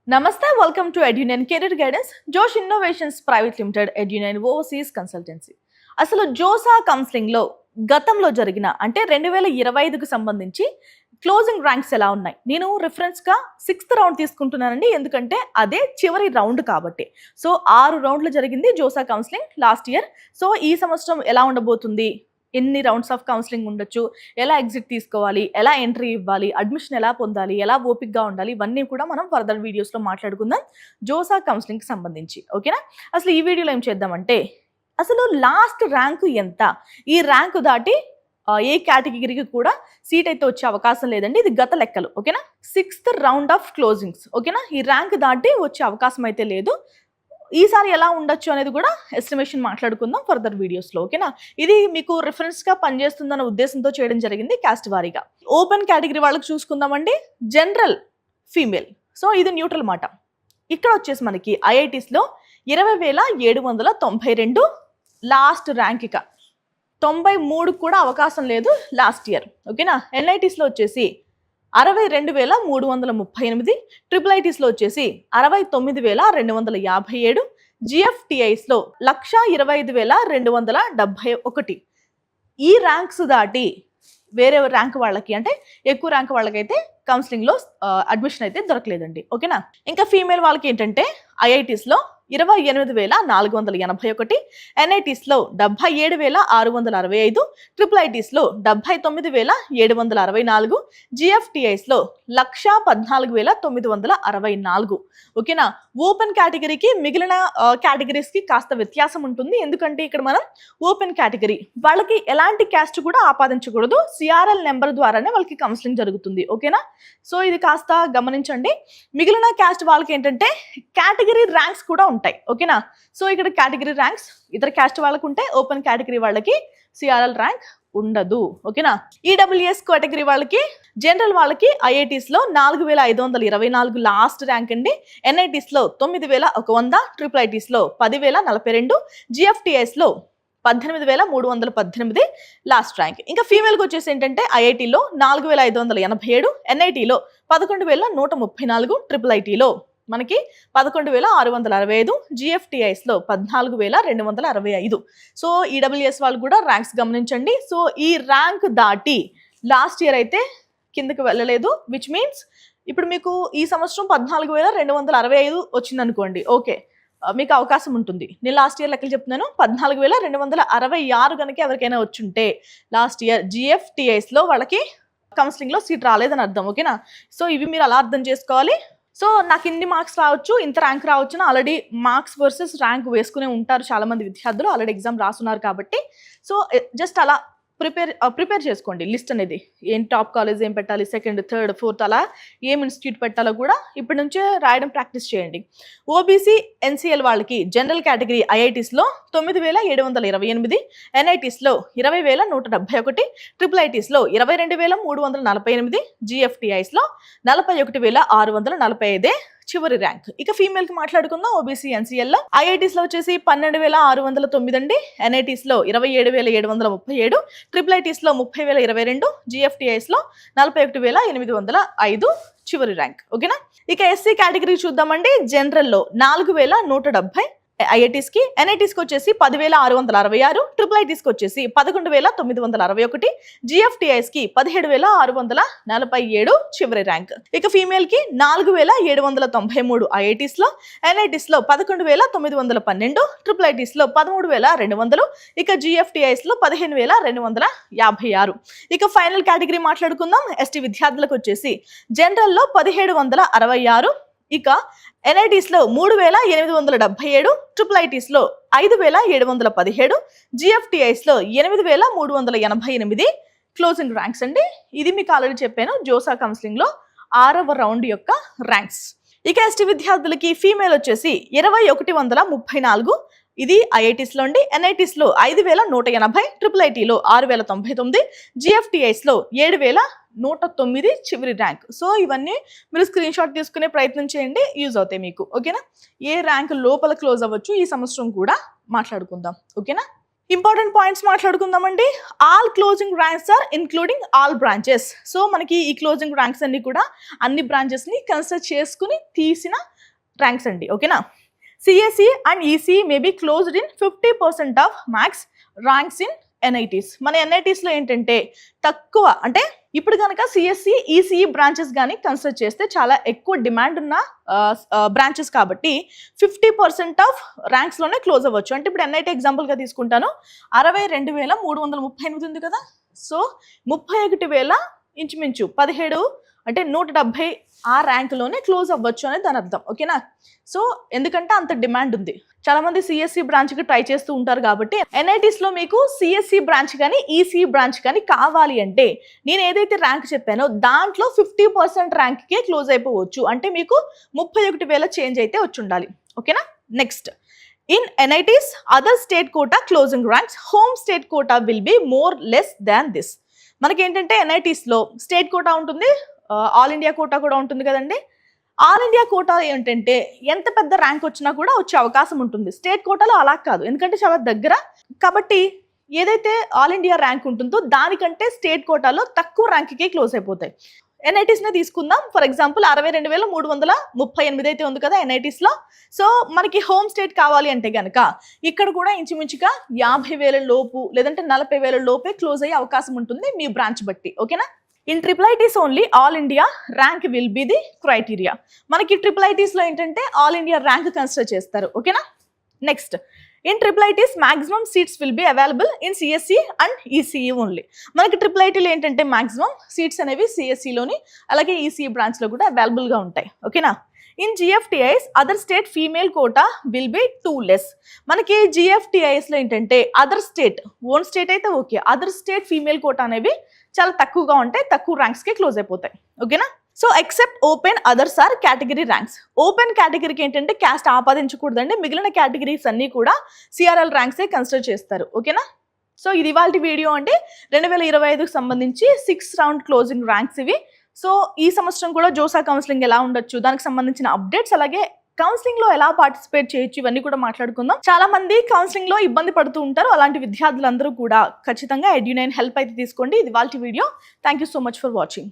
Namaste, welcome to EduNine Career Guidance, Josh Innovations Private Limited, EduNine Overseas Consultancy. అసలు JoSAA counselling లో గతంలో జరిగిన అంటే 2025కు సంబంధించి క్లోజింగ్ ర్యాంక్స్ ఎలా ఉన్నాయి? నేను రిఫరెన్స్ గా 6th రౌండ్ తీసుకుంటున్నానండి, ఎందుకంటే అదే చివరి రౌండ్ కాబట్టి. సో 6 రౌండ్లు జరిగింది JoSAA counselling last year. So ఈ సంవత్సరం ఎలా ఉండబోతుంది, ఎన్ని రౌండ్స్ ఆఫ్ కౌన్సిలింగ్ ఉండొచ్చు, ఎలా ఎగ్జిట్ తీసుకోవాలి, ఎలా ఎంట్రీ ఇవ్వాలి, అడ్మిషన్ ఎలా పొందాలి, ఎలా ఓపిక్గా ఉండాలి, ఇవన్నీ కూడా మనం ఫర్దర్ వీడియోస్లో మాట్లాడుకుందాం జోసా కౌన్సిలింగ్కి సంబంధించి. ఓకేనా? అసలు ఈ వీడియోలో ఏం చేద్దామంటే, అసలు లాస్ట్ ర్యాంకు ఎంత, ఈ ర్యాంకు దాటి ఏ కేటగిరీకి కూడా సీట్ అయితే వచ్చే అవకాశం లేదండి. ఇది గత లెక్కలు. ఓకేనా? 6th round of closings. ఓకేనా? ఈ ర్యాంక్ దాటి వచ్చే అవకాశం అయితే లేదు. ఈసారి ఎలా ఉండొచ్చు అనేది కూడా ఎస్టిమేషన్ మాట్లాడుకుందాం ఫర్దర్ వీడియోస్లో. ఓకేనా? ఇది మీకు రిఫరెన్స్గా పనిచేస్తుందన్న ఉద్దేశంతో చేయడం జరిగింది క్యాస్ట్ వారీగా. ఓపెన్ కేటగిరీ వాళ్ళకి చూసుకుందామండి. జనరల్ ఫీమేల్, సో ఇది న్యూట్రల్ మాట. ఇక్కడ వచ్చేసి మనకి ఐఐటీస్లో 20,792 లాస్ట్ ర్యాంక్. ఇక 93 కూడా అవకాశం లేదు లాస్ట్ ఇయర్. ఓకేనా? ఎన్ఐటీస్లో వచ్చేసి 62,338, ట్రిపుల్ ఐటీస్లో వచ్చేసి 69,257, జిఎఫ్టిఐస్లో 1,25,271. ఈ ర్యాంక్స్ దాటి వేరే ర్యాంక్ వాళ్ళకి అంటే ఎక్కువ ర్యాంక్ వాళ్ళకైతే కౌన్సిలింగ్లో అడ్మిషన్ అయితే దొరకలేదండి. ఓకేనా? ఇంకా ఫీమేల్ వాళ్ళకి ఏంటంటే ఐఐటీస్లో 28,481, ఎన్ఐటీస్లో 77,665, ట్రిపుల్ ఐటీస్లో 79,764, జిఎఫ్టిఐస్లో 1,14,964. ఓకేనా? ఓపెన్ కేటగిరీకి మిగిలిన కేటగిరీస్కి కాస్త వ్యత్యాసం ఉంటుంది, ఎందుకంటే ఇక్కడ మనం ఓపెన్ కేటగిరీ వాళ్ళకి ఎలాంటి క్యాస్ట్ కూడా ఆపాదించకూడదు. సిఆర్ఎల్ నెంబర్ ద్వారానే వాళ్ళకి కౌన్సిలింగ్ జరుగుతుంది. ఓకేనా? సో ఇది కాస్త గమనించండి. మిగిలిన క్యాస్ట్ వాళ్ళకి ఏంటంటే కేటగిరీ ర్యాంక్స్ కూడా ఉంటాయి. ఓకేనా? సో ఇక్కడ కేటగిరీ ర్యాంక్స్ ఇతర క్యాస్ట్ వాళ్ళకు ఉంటాయి, ఓపెన్ కేటగిరీ వాళ్ళకి సిఆర్ఎల్ ర్యాంక్ ఉండదు. ఓకేనా? ఈడబ్ల్యూఎస్ కేటగిరీ వాళ్ళకి, జనరల్ వాళ్ళకి ఐఐటీస్లో 4,524 లాస్ట్ ర్యాంక్ అండి. ఎన్ఐటీస్లో 9,100, ట్రిపుల్ ఐటీస్లో 10,042, జిఎఫ్టిఐస్లో 18,318 లాస్ట్ ర్యాంక్. ఇంకా ఫీమేల్కి వచ్చేసి ఏంటంటే ఐఐటీలో 4,587, ఎన్ఐటీలో 11,134, ట్రిపుల్ ఐటీలో మనకి 11,665, జిఎఫ్టిఐస్లో 14,265. సో ఈడబ్ల్యూఎస్ వాళ్ళు కూడా ర్యాంక్స్ గమనించండి. సో ఈ ర్యాంక్ దాటి లాస్ట్ ఇయర్ అయితే కిందకి వెళ్ళలేదు, విచ్ మీన్స్ ఇప్పుడు మీకు ఈ సంవత్సరం 14,265 వచ్చింది అనుకోండి, ఓకే, మీకు అవకాశం ఉంటుంది. నేను లాస్ట్ ఇయర్ లెక్కలు చెప్తున్నాను. 14,266 కనుక ఎవరికైనా వచ్చుంటే లాస్ట్ ఇయర్ జిఎఫ్టిఐస్లో వాళ్ళకి కౌన్సిలింగ్లో సీట్ రాలేదని అర్థం. ఓకేనా? సో ఇవి మీరు అలా అర్థం చేసుకోవాలి. సో నాకు ఇన్ని మార్క్స్ రావచ్చు, ఇంత ర్యాంక్ రావచ్చు, ఆల్రెడీ మార్క్స్ వర్సెస్ ర్యాంక్ వేసుకునే ఉంటారు చాలా మంది విద్యార్థులు, ఆల్రెడీ ఎగ్జామ్ రాస్తున్నారు కాబట్టి. సో జస్ట్ అలా ప్రిపేర్ చేసుకోండి లిస్ట్ అనేది. ఏం టాప్ కాలేజ్ ఏం పెట్టాలి, సెకండ్, థర్డ్, ఫోర్త్, అలా ఏం ఇన్స్టిట్యూట్ పెట్టాలో కూడా ఇప్పటి నుంచే రాయడం ప్రాక్టీస్ చేయండి. ఓబీసీ ఎన్సీఎల్ వాళ్ళకి జనరల్ కేటగిరీ ఐఐటీస్లో 9,728, ఎన్ఐటీస్లో 20,171, ట్రిపుల్ ఐటీస్లో 22,348, జిఎఫ్టిఐస్లో 41,645 చివరి ర్యాంక్. ఇక ఫీమేల్ కి మాట్లాడుకుందాం. ఓబీసీ ఎన్సీఎల్లో ఐఐటీస్లో వచ్చేసి 12,609 అండి, ఎన్ఐటీస్లో 27,737, ట్రిపుల్ ఐటీస్లో 30,022, జిఎఫ్టిఐస్లో 41,805 చివరి ర్యాంక్. ఓకేనా? ఇక ఎస్సీ కేటగిరీ చూద్దామండి. జనరల్లో 4,170 ఐఐటీస్కి, ఎన్ఐటీస్కి వచ్చేసి 10,666, ట్రిపుల్ ఐటీస్కి వచ్చేసి 11,961, జిఎఫ్టిఐస్కి 17,647 చివరి ర్యాంక్. ఇక ఫీమేల్కి 4,793 ఐఐటీస్లో, ఎన్ఐటీస్లో 11,912, ట్రిపుల్ ఐటీస్లో 13,200, ఇక జిఎఫ్టిఐస్లో 15,256. ఇక ఫైనల్ కేటగిరీ మాట్లాడుకుందాం. ఎస్టీ విద్యార్థులకు వచ్చేసి జనరల్లో 1,766, ఇక ఎన్ఐటీస్లో 3,877, ట్రిపుల్ ఐటీస్లో 5,717, జిఎఫ్టిఐస్లో 8,388 క్లోజింగ్ ర్యాంక్స్ అండి. ఇది మీకు ఆల్రెడీ చెప్పాను జోసా కౌన్సిలింగ్లో 6వ రౌండ్ యొక్క ర్యాంక్స్. ఇక ఎస్టీ విద్యార్థులకి ఫీమేల్ వచ్చేసి 2,134, ఇది ఐఐటీస్లో అండి. ఎన్ఐటీస్లో 5,180, ట్రిపుల్ ఐటీలో 6,099, జిఎఫ్టిఐస్లో 7,109 చివరి ర్యాంక్. సో ఇవన్నీ మీరు స్క్రీన్ షాట్ తీసుకునే ప్రయత్నం చేయండి, యూజ్ అవుతాయి మీకు. ఓకేనా? ఏ ర్యాంక్ లోపల క్లోజ్ అవ్వచ్చు ఈ సంవత్సరం కూడా మాట్లాడుకుందాం. ఓకేనా? ఇంపార్టెంట్ పాయింట్స్ మాట్లాడుకుందామండి. All closing ranks are including all branches. So మనకి ఈ క్లోజింగ్ ర్యాంక్స్ అన్ని కూడా అన్ని బ్రాంచెస్ని కన్సిడర్ చేసుకుని తీసిన ర్యాంక్స్ అండి. ఓకేనా. CSE and EC may be closed in 50% of max ranks in NITs. మన ఎన్ఐటీస్లో ఏంటంటే తక్కువ, అంటే ఇప్పుడు కనుక సిఎస్సి ఈసీఈ బ్రాంచెస్ కానీ కన్సిడర్ చేస్తే చాలా ఎక్కువ డిమాండ్ ఉన్న బ్రాంచెస్ కాబట్టి 50% ఆఫ్ ర్యాంక్స్లోనే క్లోజ్ అవ్వచ్చు. అంటే ఇప్పుడు ఎన్ఐటీ ఎగ్జాంపుల్గా తీసుకుంటాను, 62,338 ఉంది కదా. సో 31,000 ఇంచుమించు 17 అంటే 170 ఆ ర్యాంక్లోనే క్లోజ్ అవ్వచ్చు అనేది దాని అర్థం. ఓకేనా. సో ఎందుకంటే అంత డిమాండ్ ఉంది. చాలా మంది సిఎస్సి బ్రాంచ్కి ట్రై చేస్తూ ఉంటారు కాబట్టి ఎన్ఐటీస్లో మీకు సిఎస్సి బ్రాంచ్ కానీ ఈసీ బ్రాంచ్ కానీ కావాలి అంటే నేను ఏదైతే ర్యాంక్ చెప్పానో దాంట్లో 50% ర్యాంక్కే క్లోజ్ అయిపోవచ్చు. అంటే మీకు 31,000 చేంజ్ అయితే వచ్చి ఉండాలి. ఓకేనా. Next, in NITs other state quota closing ranks home state quota will be more less than this. మనకేంటంటే ఎన్ఐటీస్లో స్టేట్ కోటా ఉంటుంది, ఆల్ ఇండియా కోటా కూడా ఉంటుంది కదండి. ఆల్ ఇండియా కోటా ఏంటంటే ఎంత పెద్ద ర్యాంక్ వచ్చినా కూడా వచ్చే అవకాశం ఉంటుంది. స్టేట్ కోటాలో అలా కాదు, ఎందుకంటే చాలా దగ్గర కాబట్టి ఏదైతే ఆల్ ఇండియా ర్యాంక్ ఉంటుందో దానికంటే స్టేట్ కోటాలో తక్కువ ర్యాంక్కే క్లోజ్ అయిపోతాయి. ఎన్ఐటీస్నే తీసుకుందాం. ఫర్ ఎగ్జాంపుల్ 62,338 అయితే ఉంది కదా ఎన్ఐటీస్లో. సో మనకి హోమ్ స్టేట్ కావాలి అంటే కనుక ఇక్కడ కూడా ఇంచుమించుగా 50,000 లోపు లేదంటే 40,000 లోపే క్లోజ్ అయ్యే అవకాశం ఉంటుంది మీ బ్రాంచ్ బట్టి. ఓకేనా. In triple ITs only all India rank will be the criteria. మనకి ట్రిపుల్ ఐటీస్లో ఏంటంటే ఆల్ ఇండియా ర్యాంక్ కన్సిడర్ చేస్తారు. ఓకేనా. Next, in triple ITs maximum seats will be available in CSE and ECE only. మనకి triple ఐటీలో ఏంటంటే maximum seats అనేవి సిఎస్సిలోని అలాగే ఈసీఈ బ్రాంచ్లో కూడా అవైలబుల్గా ఉంటాయి. ఓకేనా. In GFTIs other state female quota will be too less. మనకి జిఎఫ్టిఐస్లో ఏంటంటే అదర్ స్టేట్, ఓన్ స్టేట్ అయితే okay, other state female quota అనేవి చాలా తక్కువగా ఉంటాయి, తక్కువ ర్యాంక్స్కి క్లోజ్ అయిపోతాయి. ఓకేనా. So except open others are category ranks. Open కేటగిరీకి ఏంటంటే క్యాస్ట్ ఆపాదించకూడదండి, మిగిలిన కేటగిరీస్ అన్నీ కూడా సిఆర్ఎల్ ర్యాంక్సే కన్సిడర్ చేస్తారు. ఓకేనా. సో ఇది ఇవాల్టి వీడియో అండి. 2025కి సంబంధించి 6 రౌండ్ క్లోజింగ్ ర్యాంక్స్ ఇవి. సో ఈ సంవత్సరం కూడా జోసా కౌన్సిలింగ్ ఎలా ఉండొచ్చు, దానికి సంబంధించిన అప్డేట్స్, అలాగే కౌన్సిలింగ్ లో ఎలా పార్టిసిపేట్ చేయొచ్చు, ఇవన్నీ కూడా మాట్లాడుకుందాం. చాలా మంది కౌన్సిలింగ్ లో ఇబ్బంది పడుతూ ఉంటారు. అలాంటి విద్యార్థులందరూ కూడా ఖచ్చితంగా ఎడ్యునైన్ హెల్ప్ అయితే తీసుకోండి. ఇది ఇవాల్టి video. Thank you so much for watching.